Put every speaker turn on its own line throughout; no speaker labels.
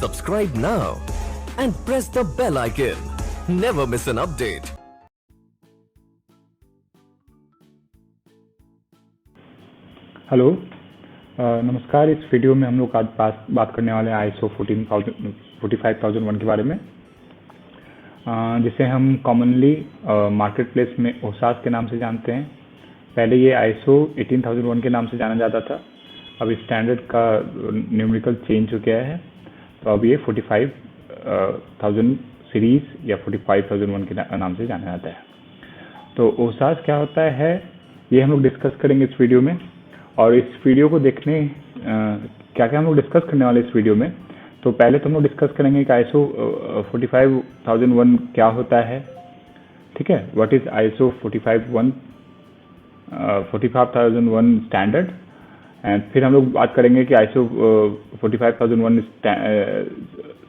Subscribe now and press the bell icon. Never miss an update.
Hello, नमस्कार। इस video में हम लोग आज बात करने वाले हैं ISO 45001 के बारे में, जिसे हम कॉमनली मार्केट प्लेस में ओसास के नाम से जानते हैं। पहले ये ISO 18001 के नाम से जाना जाता था। अब इस स्टैंडर्ड का न्यूमेरिकल चेंज हो गया है, तो अब ये 45000 सीरीज या 45001 के नाम से जाना जाता है। तो ओसास क्या होता है, ये हम लोग डिस्कस करेंगे इस वीडियो में। और इस वीडियो को देखने क्या क्या हम लोग डिस्कस करने वाले इस वीडियो में, तो पहले तो हम लोग डिस्कस करेंगे कि ISO 45001 क्या होता है। ठीक है, what is ISO 45001 standard. And फिर हम लोग बात करेंगे कि ISO 45001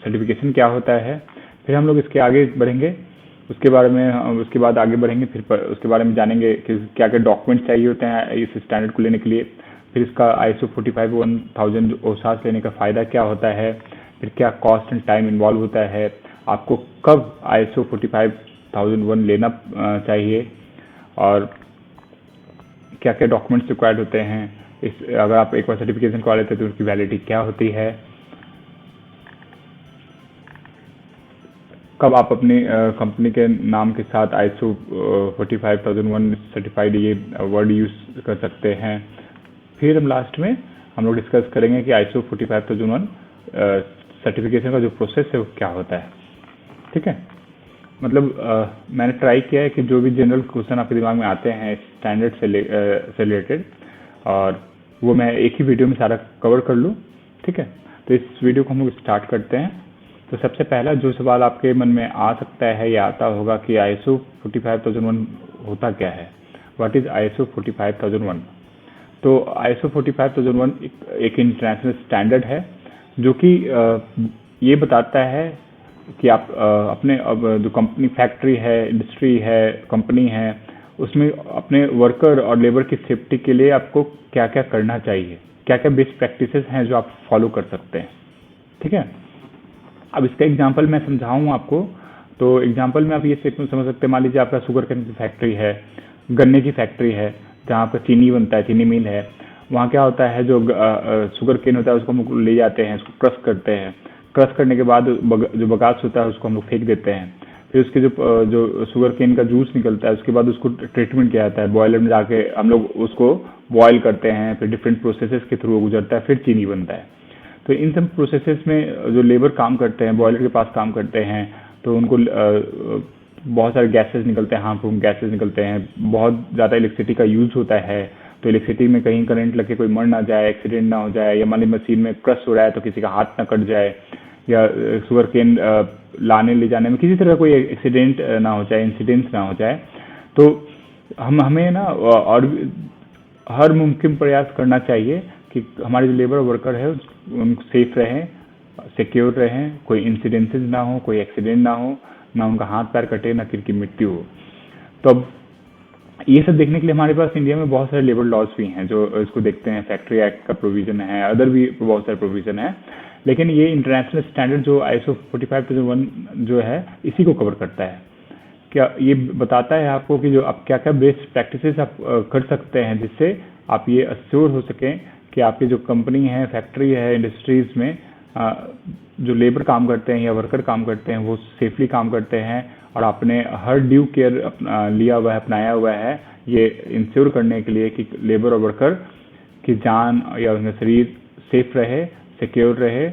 सर्टिफिकेशन क्या होता है। फिर हम लोग इसके आगे बढ़ेंगे, उसके बाद आगे बढ़ेंगे, फिर उसके बारे में जानेंगे कि क्या क्या डॉक्यूमेंट्स चाहिए होते हैं इस स्टैंडर्ड को लेने के लिए। फिर इसका ISO 45010 ओसास लेने का फ़ायदा क्या होता है, फिर क्या कॉस्ट एंड टाइम इन्वॉल्व होता है, आपको कब ISO 45001 लेना चाहिए, और क्या क्या डॉक्यूमेंट्स रिक्वायर्ड होते हैं। अगर आप एक बार सर्टिफिकेशन करवा लेते हैं तो उसकी वैलिडिटी क्या होती है, कब आप अपनी कंपनी के नाम के साथ ISO 45001 सर्टिफाइड ये वर्ड यूज़ कर सकते हैं। फिर हम लास्ट में हम लोग डिस्कस करेंगे कि ISO 45001 सर्टिफिकेशन का जो प्रोसेस है वो क्या होता है। ठीक है, मतलब मैंने ट्राई किया है कि जो भी जनरल क्वेश्चन आपके दिमाग में आते हैं स्टैंडर्ड से रिलेटेड, और वो मैं एक ही वीडियो में सारा कवर कर लूँ। ठीक है, तो इस वीडियो को हम लोग स्टार्ट करते हैं। तो सबसे पहला जो सवाल आपके मन में आ सकता है या आता होगा कि ISO 45001 होता क्या है, व्हाट इज ISO 45001। तो ISO 45001 एक इंटरनेशनल स्टैंडर्ड है जो कि ये बताता है कि आप अपने जो कंपनी, फैक्ट्री है, इंडस्ट्री है, कंपनी है, उसमें अपने वर्कर और लेबर की सेफ्टी के लिए आपको क्या क्या करना चाहिए, क्या क्या बेस्ट प्रैक्टिसेस हैं जो आप फॉलो कर सकते हैं। ठीक है, अब इसका एग्जांपल मैं समझाऊँ आपको। तो एग्जांपल में आप ये समझ सकते हैं, मान लीजिए आपका शुगर केन की फैक्ट्री है, गन्ने की फैक्ट्री है, जहाँ पर चीनी बनता है, चीनी मिल है। वहाँ क्या होता है, जो शुगर केन होता है उसको हम ले जाते हैं, उसको क्रश करते हैं। क्रश करने के बाद जो बगास होता है उसको हम लोग फेंक देते हैं। फिर उसके जो शुगर केन का जूस निकलता है, उसके बाद उसको ट्रीटमेंट किया जाता है। बॉयलर में जाके हम लोग उसको बॉयल करते हैं, फिर डिफरेंट प्रोसेसेस के थ्रू गुजरता है, फिर चीनी बनता है। तो इन सब प्रोसेसेस में जो लेबर काम करते हैं, बॉयलर के पास काम करते हैं, तो उनको बहुत सारे गैसेस निकलते हैं, हार्मफुल गैसेस निकलते हैं, बहुत ज़्यादा इलेक्ट्रिसिटी का यूज़ होता है। तो इलेक्ट्रिसिटी में कहीं करंट लग के कोई मर ना जाए, एक्सीडेंट ना हो जाए, या मान ली मशीन में क्रश हो रहा है तो किसी का हाथ ना कट जाए, या शुगर केन लाने ले जाने में किसी तरह कोई एक्सीडेंट ना हो जाए, इंसिडेंट ना हो जाए। तो हमें ना और हर मुमकिन प्रयास करना चाहिए कि हमारे जो लेबर वर्कर है उनको सेफ रहें, सिक्योर रहें, कोई इंसिडेंसेस ना हो, कोई एक्सीडेंट ना हो, ना उनका हाथ पैर कटे, ना किसी की मृत्यु हो। तो अब ये सब देखने के लिए हमारे पास इंडिया में बहुत सारे लेबर लॉज भी हैं जो इसको देखते हैं। फैक्ट्री एक्ट का प्रोविजन है, अदर भी बहुत सारे प्रोविजन है, लेकिन ये इंटरनेशनल स्टैंडर्ड जो ISO 45001 जो है इसी को कवर करता है। क्या ये बताता है आपको कि जो आप क्या क्या बेस्ट प्रैक्टिसेस आप कर सकते हैं, जिससे आप ये अश्योर हो सकें कि आपकी जो कंपनी है, फैक्ट्री है, इंडस्ट्रीज में जो लेबर काम करते हैं या वर्कर काम करते हैं वो सेफली काम करते हैं, और आपने हर ड्यू केयर लिया हुआ है, अपनाया हुआ है, ये इंश्योर करने के लिए कि लेबर और वर्कर की जान या उनका शरीर सेफ रहे, सिक्योर रहे,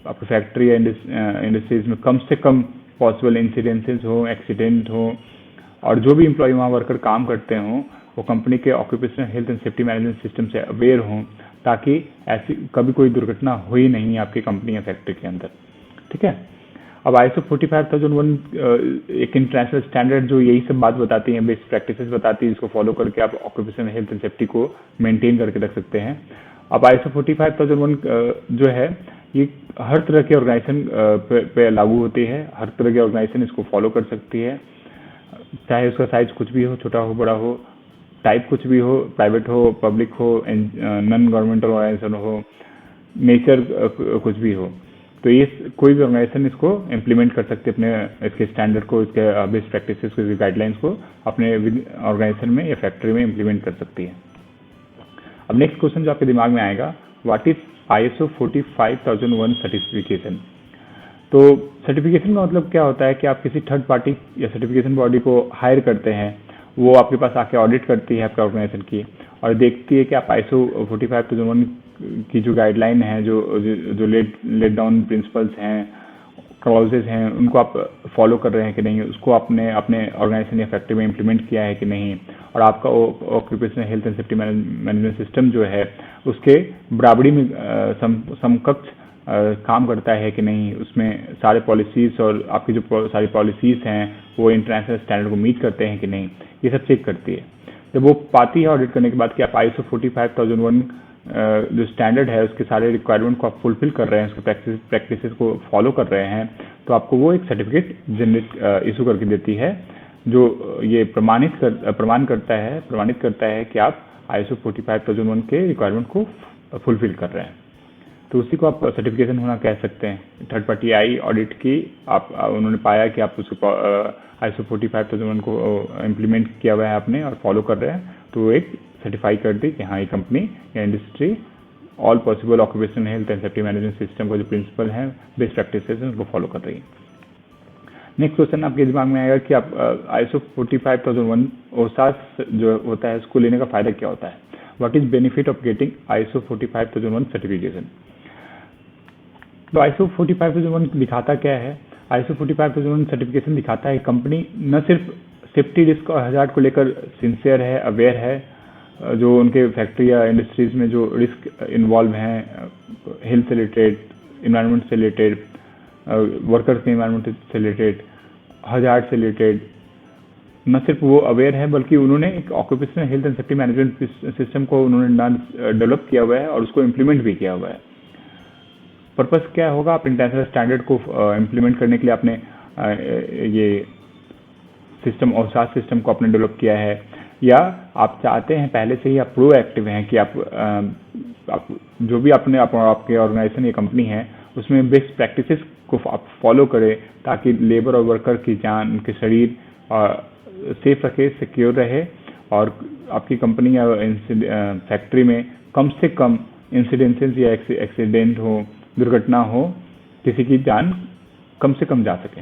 आपकी फैक्ट्री या इंडस्ट्रीज में कम से कम पॉसिबल इंसिडेंसेस हो, एक्सीडेंट हो, और जो भी एम्प्लॉय वहाँ वर्कर काम करते हों वो कंपनी के occupational health and safety management system से अवेयर हों, ताकि ऐसी कभी कोई दुर्घटना हो ही नहीं आपकी कंपनी या फैक्ट्री के अंदर। ठीक है, अब ISO 45001 एक इंटरनेशनल स्टैंडर्ड जो यही सब बात बताती है, बेस्ट प्रैक्टिसेस बताती है, इसको फॉलो करके आप ऑक्यूपेशनल हेल्थ एंड सेफ्टी को मेंटेन करके रख सकते हैं। अब ISO 45001 जो है ये हर तरह के ऑर्गेनाइजेशन पे लागू होती है, हर तरह के ऑर्गेनाइजेशन इसको फॉलो कर सकती है, चाहे उसका साइज कुछ भी हो, छोटा हो, बड़ा हो, टाइप कुछ भी हो, प्राइवेट हो, पब्लिक हो, नॉन गवर्नमेंटल ऑर्गेनाइजेशन हो, नेचर कुछ भी हो। तो ये कोई भी ऑर्गेनाइजेशन इसको इम्प्लीमेंट कर सकते हैं, अपने इसके स्टैंडर्ड को, इसके बेस्ट प्रैक्टिसेस को, इसके गाइडलाइंस को अपने ऑर्गेनाइजेशन में या फैक्ट्री में इम्प्लीमेंट कर सकती है। अब नेक्स्ट क्वेश्चन जो आपके दिमाग में आएगा, व्हाट इज ISO 45001 सर्टिफिकेशन। तो सर्टिफिकेशन का मतलब क्या होता है कि आप किसी थर्ड पार्टी या सर्टिफिकेशन बॉडी को हायर करते हैं, वो आपके पास आके ऑडिट करती है आपके ऑर्गेनाइजेशन की और देखती है कि आप ISO 45001 की जो गाइडलाइन है, जो लेट डाउन प्रिंसिपल्स हैं, क्लॉजेज हैं, उनको आप फॉलो कर रहे हैं कि नहीं, उसको आपने अपने ऑर्गेनाइजेशन या फैक्ट्री में इम्प्लीमेंट किया है कि नहीं, और आपका occupational health and safety management system जो है उसके बराबरी में समकक्ष काम करता है कि नहीं, उसमें सारे पॉलिसीज और आपकी जो सारी पॉलिसीज हैं वो इंटरनेशनल स्टैंडर्ड को मीट करते हैं कि नहीं, ये सब चेक करती है। जब वो पाती है ऑडिट करने के बाद कि आप ISO 45001 जो स्टैंडर्ड है उसके सारे रिक्वायरमेंट को आप फुलफिल कर रहे हैं, उसके प्रैक्टिसेस को फॉलो कर रहे हैं, तो आपको वो एक सर्टिफिकेट जनरेट इशू करके देती है जो ये प्रमाणित करता है कि आप ISO 45001 के रिक्वायरमेंट को फुलफिल कर रहे हैं। तो उसी को आप सर्टिफिकेशन होना कह सकते हैं। थर्ड पार्टी आई ऑडिट की, उन्होंने पाया कि आप उसको ISO 45001 को इम्प्लीमेंट किया हुआ है आपने और फॉलो कर रहे हैं, तो एक सर्टिफाई कर दी कि हाँ ये कंपनी या industry all possible occupational health and safety management system का जो प्रिंसिपल है, बेस्ट प्रैक्टिसेस हैं, उनको फॉलो कर रही है। नेक्स्ट क्वेश्चन आपके दिमाग में आएगा कि आप ISO 45001 OSAS जो होता है उसको लेने का फायदा क्या होता है। What is benefit of getting ISO 45001 certification. तो ISO 45001 दिखाता क्या है। ISO 45001 सर्टिफिकेशन दिखाता है कंपनी न सिर्फ सेफ्टी रिस्क और हजार्ड को लेकर सिंसियर है, अवेयर है, जो उनके फैक्ट्री या इंडस्ट्रीज में जो रिस्क इन्वॉल्व हैं, हेल्थ से रिलेटेड, इन्वायरमेंट से रिलेटेड, वर्कर्स के इन्वायरमेंट से रिलेटेड, हजार्ड से रिलेटेड, न सिर्फ वो अवेयर है बल्कि उन्होंने एक occupational health and safety management system को उन्होंने डेवलप किया हुआ है और उसको इम्प्लीमेंट भी किया हुआ है। पर्पस क्या होगा, आप इंटरनेशनल स्टैंडर्ड को इम्प्लीमेंट करने के लिए आपने ये सिस्टम OSAS सिस्टम को आपने डेवलप किया है, या आप चाहते हैं पहले से ही आप प्रोएक्टिव हैं कि आप जो भी आपने आपके ऑर्गेनाइजेशन या कंपनी है उसमें बेस्ट प्रैक्टिसेस को आप फॉलो करें ताकि लेबर और वर्कर की जान, उनके शरीर सेफ रखे, सिक्योर रहे और आपकी कंपनी या फैक्ट्री में कम से कम इंसिडेंसेस या एक्सीडेंट हो, दुर्घटना हो, किसी की जान कम से कम जा सके।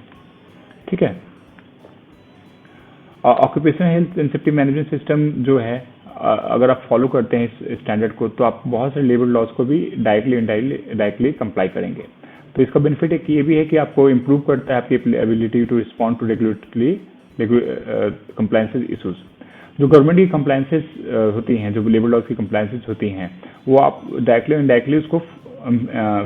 ठीक है। Occupational health and safety management system जो है, अगर आप फॉलो करते हैं इस स्टैंडर्ड को, तो आप बहुत सारे लेबर लॉज को भी डायरेक्टली कंप्लाई करेंगे। तो इसका बेनिफिट एक ये भी है कि आपको इम्प्रूव करता है आपकी ability to respond to regulatory compliances issues. जो गवर्नमेंट की कंप्लायंसेस होती हैं, जो लेबर लॉज की कंप्लायंसेस होती हैं, वो आप डायरेक्टली इनडायरेक्टली उसको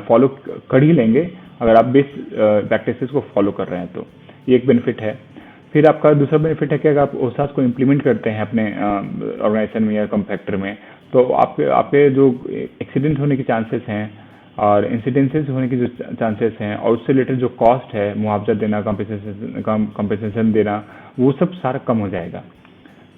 फॉलो कर ही लेंगे अगर आप बेस्ट प्रैक्टिसेस को फॉलो कर रहे हैं, तो ये एक बेनिफिट है। फिर आपका दूसरा बेनिफिट है कि अगर आप OSAS को इम्प्लीमेंट करते हैं अपने ऑर्गेनाइजेशन में या फैक्ट्री में, तो आपके जो एक्सीडेंट होने के चांसेस हैं और इंसिडेंसेस होने की जो चांसेस हैं और उससे रिलेटेड जो कॉस्ट है, मुआवजा देना, कंपेंसेशन देना, वो सब सारा कम हो जाएगा।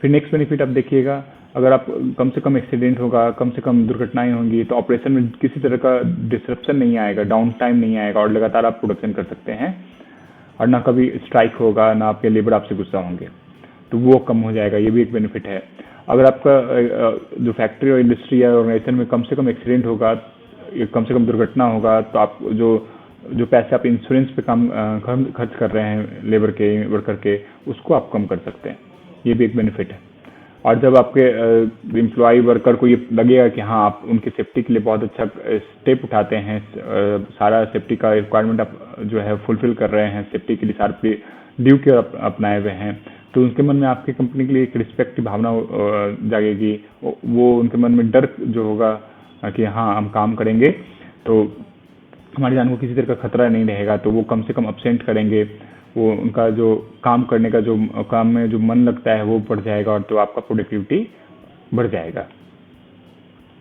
फिर नेक्स्ट बेनिफिट आप देखिएगा, अगर आप कम से कम एक्सीडेंट होगा, कम से कम दुर्घटनाएं होंगी, तो ऑपरेशन में किसी तरह का डिसरप्शन नहीं आएगा, डाउन टाइम नहीं आएगा और लगातार आप प्रोडक्शन कर सकते हैं और ना कभी स्ट्राइक होगा, ना आपके लेबर आपसे गुस्सा होंगे, तो वो कम हो जाएगा। ये भी एक बेनिफिट है। अगर आपका जो फैक्ट्री और इंडस्ट्री या ऑर्गेनाइजेशन में कम से कम एक्सीडेंट होगा, कम से कम दुर्घटना होगा, तो आप जो पैसे आप इंश्योरेंस पे कम खर्च कर रहे हैं लेबर के, वर्कर के, उसको आप कम कर सकते हैं। ये भी एक बेनिफिट है। और जब आपके एम्प्लॉय वर्कर को ये लगेगा कि हाँ आप उनकी सेफ्टी के लिए बहुत अच्छा स्टेप उठाते हैं, सारा सेफ्टी का रिक्वायरमेंट आप जो है फुलफिल कर रहे हैं, सेफ्टी के लिए सारे ड्यू केयर अपनाए हुए हैं, तो उनके मन में आपकी कंपनी के लिए एक रिस्पेक्ट की भावना जागेगी। वो उनके मन में डर जो होगा कि हाँ हम काम करेंगे तो हमारी जान को किसी तरह का खतरा नहीं रहेगा, तो वो कम से कम अब्सेंट करेंगे। वो उनका जो काम करने का जो काम में जो मन लगता है वो बढ़ जाएगा और तो आपका प्रोडक्टिविटी बढ़ जाएगा।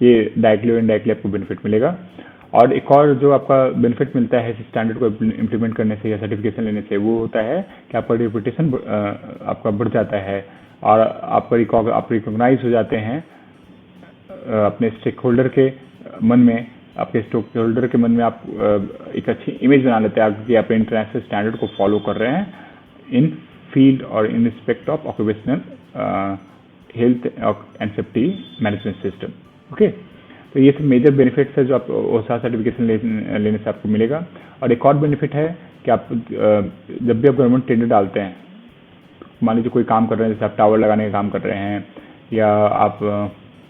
ये डायरेक्टली और इनडायरेक्टली आपको बेनिफिट मिलेगा। और एक और जो आपका बेनिफिट मिलता है इस स्टैंडर्ड को इम्प्लीमेंट करने से या सर्टिफिकेशन लेने से, वो होता है कि आपका रेपुटेशन आपका बढ़ जाता है और आप रिकॉग्नाइज हो जाते हैं अपने स्टेक होल्डर के मन में आपके स्टॉक होल्डर के मन में आप एक अच्छी इमेज बना लेते हैं कि आप इंटरनेशनल स्टैंडर्ड को फॉलो कर रहे हैं इन फील्ड और in respect of occupational health and safety management system. Okay, तो ये सब मेजर बेनिफिट्स है जो आप ओसा सर्टिफिकेशन लेने से आपको मिलेगा। और एक और बेनिफिट है कि आप जब भी आप गवर्नमेंट टेंडर डालते हैं, मान लीजिए कोई काम कर रहे हैं, जैसे आप टावर लगाने का काम कर रहे हैं या आप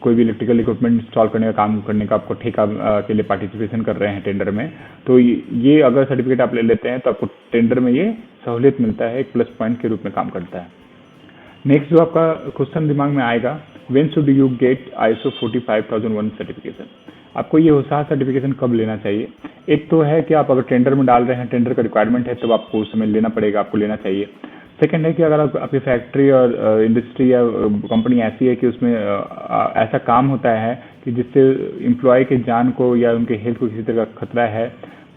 कोई भी इलेक्ट्रिकल इक्विपमेंट इंस्टॉल करने का काम करने का आपको ठेका के लिए पार्टिसिपेशन कर रहे हैं टेंडर में, तो ये अगर सर्टिफिकेट आप ले लेते हैं तो आपको टेंडर में ये सहूलियत मिलता है, एक प्लस पॉइंट के रूप में काम करता है। नेक्स्ट जो आपका क्वेश्चन दिमाग में आएगा, when should you get ISO 45001 certification? आपको ये होसा सर्टिफिकेशन कब लेना चाहिए? एक तो है कि आप अगर टेंडर में डाल रहे हैं, टेंडर का रिक्वायरमेंट है, तब आपको उस समय लेना पड़ेगा, आपको लेना चाहिए। सेकंड है कि अगर आपकी फैक्ट्री और इंडस्ट्री या कंपनी ऐसी है कि उसमें ऐसा काम होता है कि जिससे एम्प्लॉय के जान को या उनके हेल्थ को किसी तरह का खतरा है,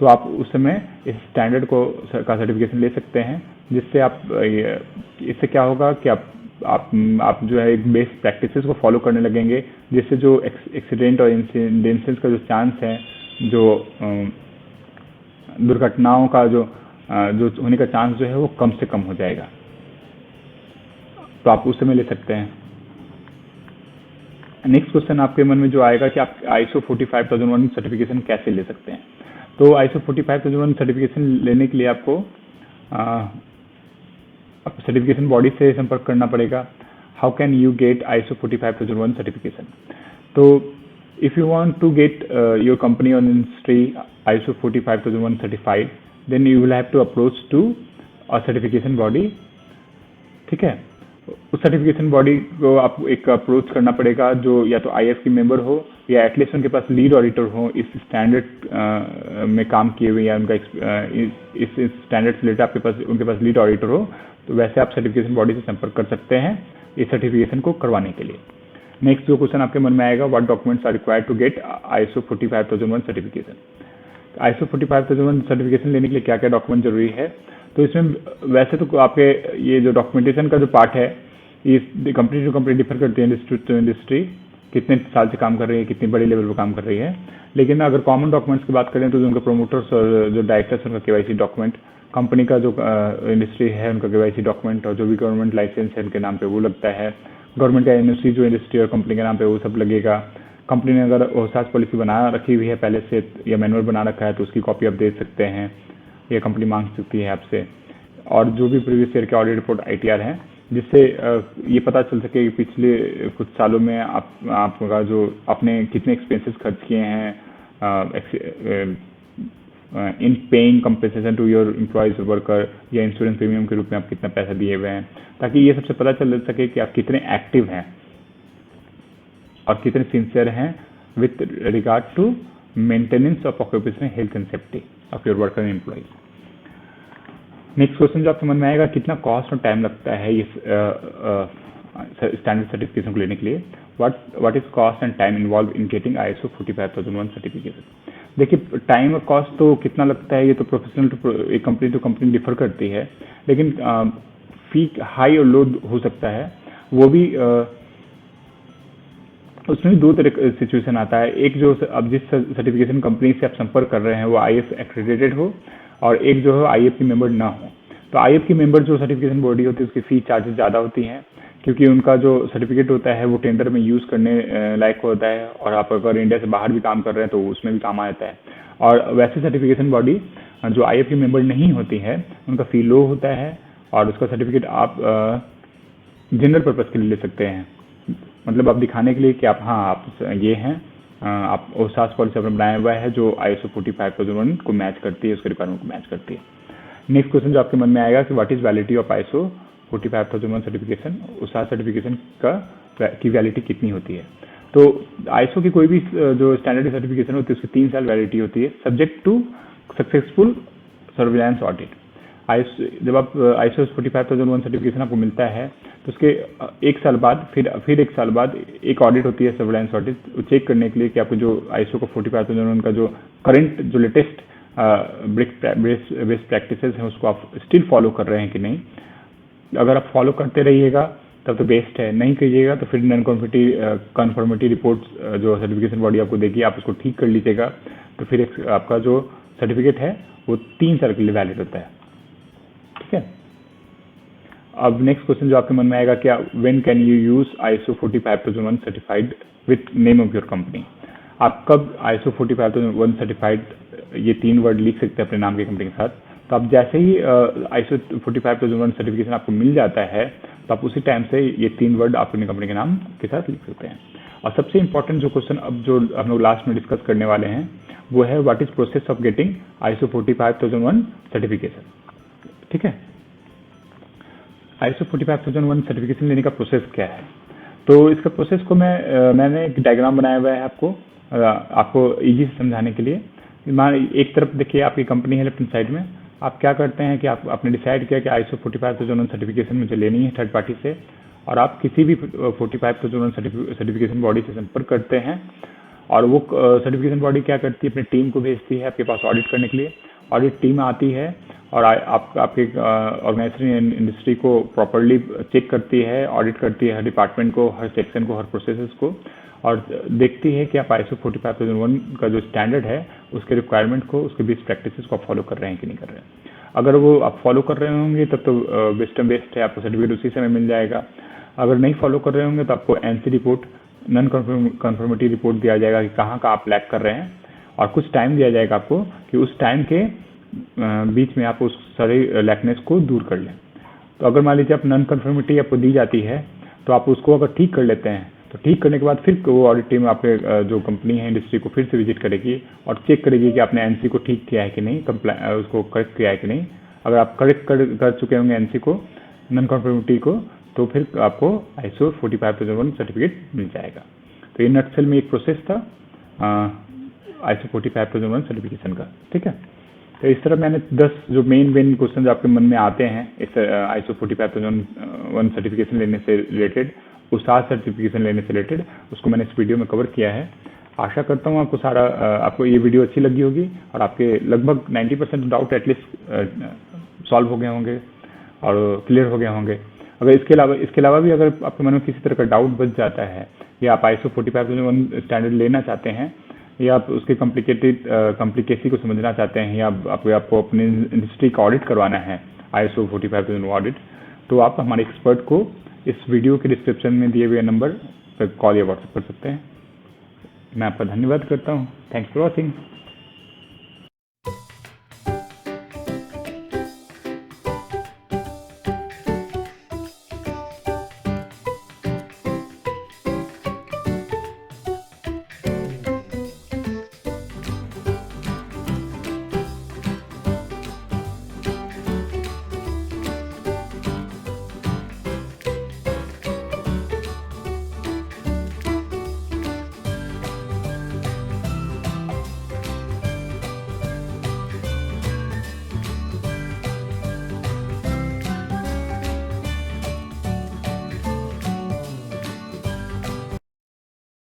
तो आप उस समय इस स्टैंडर्ड का सर्टिफिकेशन ले सकते हैं, जिससे आप इससे क्या होगा कि आप जो है एक बेस्ट प्रैक्टिसेस को फॉलो करने लगेंगे, जिससे जो एक्सीडेंट और इंसिडेंट्स का जो चांस है, जो दुर्घटनाओं का जो होने का चांस जो है वो कम से कम हो जाएगा। तो आप उस समय ले सकते हैं। नेक्स्ट क्वेश्चन आपके मन में जो आएगा कि आप ISO 45001 सर्टिफिकेशन कैसे ले सकते हैं? तो ISO 45001 सर्टिफिकेशन लेने के लिए आपको सर्टिफिकेशन बॉडी से संपर्क करना पड़ेगा। How can you get ISO 45001 certification? तो if you want to get your company और industry ISO 45001 certified, then you will have to approach to a certification body। ठीक है, उस सर्टिफिकेशन बॉडी को आपको एक अप्रोच करना पड़ेगा जो या तो IF की मेंबर हो या एटलीस्ट उनके पास लीड ऑडिटर हो, इस स्टैंडर्ड में काम किए हुए, या उनका इस स्टैंडर्ड से रिलेटेड आपके पास उनके पास लीड ऑडिटर हो, तो वैसे आप सर्टिफिकेशन बॉडी से संपर्क कर सकते हैं इस सर्टिफिकेशन को करवाने के लिए। नेक्स्ट जो क्वेश्चन आपके मन में आएगा, what documents are required to get ISO 45001 certification? ISO 45001 certification लेने के लिए क्या क्या डॉक्यूमेंट जरूरी है? तो इसमें वैसे तो आपके ये जो डॉक्यूमेंटेशन का जो पार्ट है, ये कंपनी टू कंपनी डिफर करती है, इंडस्ट्री टू इंडस्ट्री, कितने साल से काम कर रही है, कितनी बड़ी लेवल पर काम कर रही है। लेकिन अगर कॉमन डॉक्यूमेंट्स की बात करें तो उनके प्रोमोटर्स और जो डायरेक्टर्स उनका KYC डॉक्यूमेंट, कंपनी का जो इंडस्ट्री है उनका KYC डॉक्यूमेंट, और जो भी गवर्नमेंट लाइसेंस है उनके नाम पे वो लगता है। गवर्नमेंट का NOC जो इंडस्ट्री और कंपनी के नाम पे वो सब लगेगा। कंपनी ने अगर ओसास पॉलिसी बना रखी हुई है पहले से या मैनुअल बना रखा है तो उसकी कॉपी आप दे सकते हैं, ये कंपनी मांग सकती है आपसे। और जो भी प्रीवियस ईयर के ऑडिट रिपोर्ट ITR है, जिससे ये पता चल सके कि पिछले कुछ सालों में आपका जो आपने कितने एक्सपेंसेस खर्च किए हैं in paying compensation to your employees worker, या इंश्योरेंस प्रीमियम के रूप में आप कितना पैसा दिए हुए हैं, ताकि ये सबसे पता चल सके कि आप कितने एक्टिव हैं और कितने सिंसियर हैं with regard to maintenance of occupational health and safety of your worker and employees. Next question जो आपके मन में आएगा, कितना कॉस्ट और टाइम लगता है इस स्टैंडर्ड सर्टिफिकेशन को लेने के लिए? What is cost and time involve in getting ISO 45001 certification? देखिए, टाइम और कॉस्ट तो कितना लगता है ये तो प्रोफेशनल टू एक कंपनी टू कंपनी डिफर करती है, लेकिन फी हाई और लो हो सकता है। वो भी उसमें दो तरह सिचुएशन आता है। एक जो अब जिस सर्टिफिकेशन कंपनी से आप संपर्क कर रहे हैं वो IF एक्रेडिटेड हो, और एक जो है IF की मेंबर ना हो। तो IF की मेंबर जो सर्टिफिकेशन बॉडी होती है उसकी फी चार्जेस ज़्यादा होती हैं, क्योंकि उनका जो सर्टिफिकेट होता है वो टेंडर में यूज़ करने लायक होता है, और आप अगर इंडिया से बाहर भी काम कर रहे हैं तो उसमें भी काम आ जाता है। और वैसे सर्टिफिकेशन बॉडी जो IF की मेंबर नहीं होती है उनका फी लो होता है, और उसका सर्टिफिकेट आप जनरल पर्पज़ के लिए ले सकते हैं। मतलब आप दिखाने के लिए कि आप आप ये हैं, आप ओसास पॉलिसी आपने बनाया हुआ है जो ISO 45001 को मैच करती है, उसके रिक्वायरमेंट को मैच करती है। नेक्स्ट क्वेश्चन जो आपके मन में आएगा कि what is validity of ISO 45001 certification? OHSAS certification की वैलिडिटी कितनी होती है? तो ISO की कोई भी जो स्टैंडर्ड सर्टिफिकेशन होती है उसकी 3 साल वैलिडिटी होती है, subject to successful surveillance audit. जब आप ISO 45001 सर्टिफिकेशन आपको मिलता है तो उसके एक साल बाद फिर एक साल बाद एक ऑडिट होती है, सर्विलांस ऑडिट, चेक करने के लिए कि आपको जो ISO का 45001 का जो करंट जो लेटेस्ट बेस्ट प्रैक्टिसेस हैं उसको आप स्टिल फॉलो कर रहे हैं कि नहीं। अगर आप फॉलो करते रहिएगा तब तो बेस्ट है, नहीं कीजिएगा तो फिर नॉन कन्फर्मिटी रिपोर्ट जो सर्टिफिकेशन बॉडी आपको देगी आप उसको ठीक कर लीजिएगा, तो फिर आपका जो सर्टिफिकेट है वो 3 साल के लिए वैलिड होता है। ठीक है। अब नेक्स्ट क्वेश्चन जो आपके मन में आएगा, क्या when can you use ISO 45001 certified with name of your company? आप कब ISO 45001 सर्टिफाइड ये 3 वर्ड लिख सकते हैं अपने नाम की कंपनी के साथ? तो आप जैसे ही ISO 45001 सर्टिफिकेशन आपको मिल जाता है तो आप उसी टाइम से ये 3 वर्ड आप अपनी कंपनी के नाम के साथ लिख सकते हैं। और सबसे इंपॉर्टेंट जो क्वेश्चन अब जो हम लोग लास्ट में डिस्कस करने वाले हैं वो है what is process of getting ISO 45001 certification. ठीक है। ISO 45001 सर्टिफिकेशन लेने का प्रोसेस क्या है? तो इसका प्रोसेस को मैंने एक डायग्राम बनाया हुआ है आपको इजी से समझाने के लिए। एक तरफ देखिए आपकी कंपनी है लेफ्ट हैंड साइड में, आप क्या करते हैं कि आपने डिसाइड किया कि ISO 45001 सर्टिफिकेशन मुझे लेनी है थर्ड पार्टी से, और आप किसी भी 45001 सर्टिफिकेशन बॉडी से संपर्क करते हैं, और वो सर्टिफिकेशन बॉडी क्या करती है, अपनी टीम को भेजती है आपके पास ऑडिट करने के लिए। ऑडिट टीम आती है और आपके ऑर्गेनाइजेशन इंडस्ट्री को प्रॉपरली चेक करती है, ऑडिट करती है हर डिपार्टमेंट को, हर सेक्शन को, हर प्रोसेसेस को, और देखती है कि आप ISO 45001 का जो स्टैंडर्ड है उसके रिक्वायरमेंट को, उसके बेस्ट प्रैक्टिसेस को आप फॉलो कर रहे हैं कि नहीं कर रहे हैं। अगर वो आप फॉलो कर रहे होंगे तब तो बेस्ट है, आपको सर्टिफिकेट उसी समय मिल जाएगा। अगर नहीं फॉलो कर रहे होंगे तो आपको NC report, non conformity report दिया जाएगा कि कहाँ का आप लैक कर रहे हैं, और कुछ टाइम दिया जाएगा आपको कि उस टाइम के बीच में आप उस सारे लैकनेस को दूर कर लें। तो अगर मान लीजिए आप नॉन कन्फर्मिटी आपको दी जाती है तो आप उसको अगर ठीक कर लेते हैं तो ठीक करने के बाद फिर वो ऑडिट टीम आपके जो कंपनी है इंडस्ट्री को फिर से विजिट करेगी और चेक करेगी कि आपने NC को ठीक किया है कि नहीं, उसको करेक्ट किया है कि नहीं। अगर आप करेक्ट कर चुके होंगे NC को, नॉन कन्फर्मिटी को, तो फिर आपको ISO 45001 सर्टिफिकेट मिल जाएगा। तो ये नटसेल में एक प्रोसेस था ISO 45001 सर्टिफिकेशन का। ठीक है। तो इस तरह मैंने 10 जो मेन क्वेश्चन जो आपके मन में आते हैं इस ISO 45001 सर्टिफिकेशन लेने से रिलेटेड, उस्ताद सर्टिफिकेशन लेने से रिलेटेड, उसको मैंने इस वीडियो में कवर किया है। आशा करता हूँ आपको ये वीडियो अच्छी लगी होगी और आपके लगभग 90% डाउट एटलीस्ट सॉल्व हो गए होंगे और क्लियर हो गए होंगे। अगर इसके अलावा भी अगर आपके मन में किसी तरह का डाउट बच जाता है या आप ISO 45001 स्टैंडर्ड लेना चाहते हैं या आप उसके कॉम्प्लिकेसी को समझना चाहते हैं या आपको अपनी इंडस्ट्री का ऑडिट करवाना है ISO 45001 ऑडिट, तो आप हमारे एक्सपर्ट को इस वीडियो के डिस्क्रिप्शन में दिए हुए नंबर पर कॉल या व्हाट्सएप कर सकते हैं। मैं आपका धन्यवाद करता हूँ। Thanks for watching.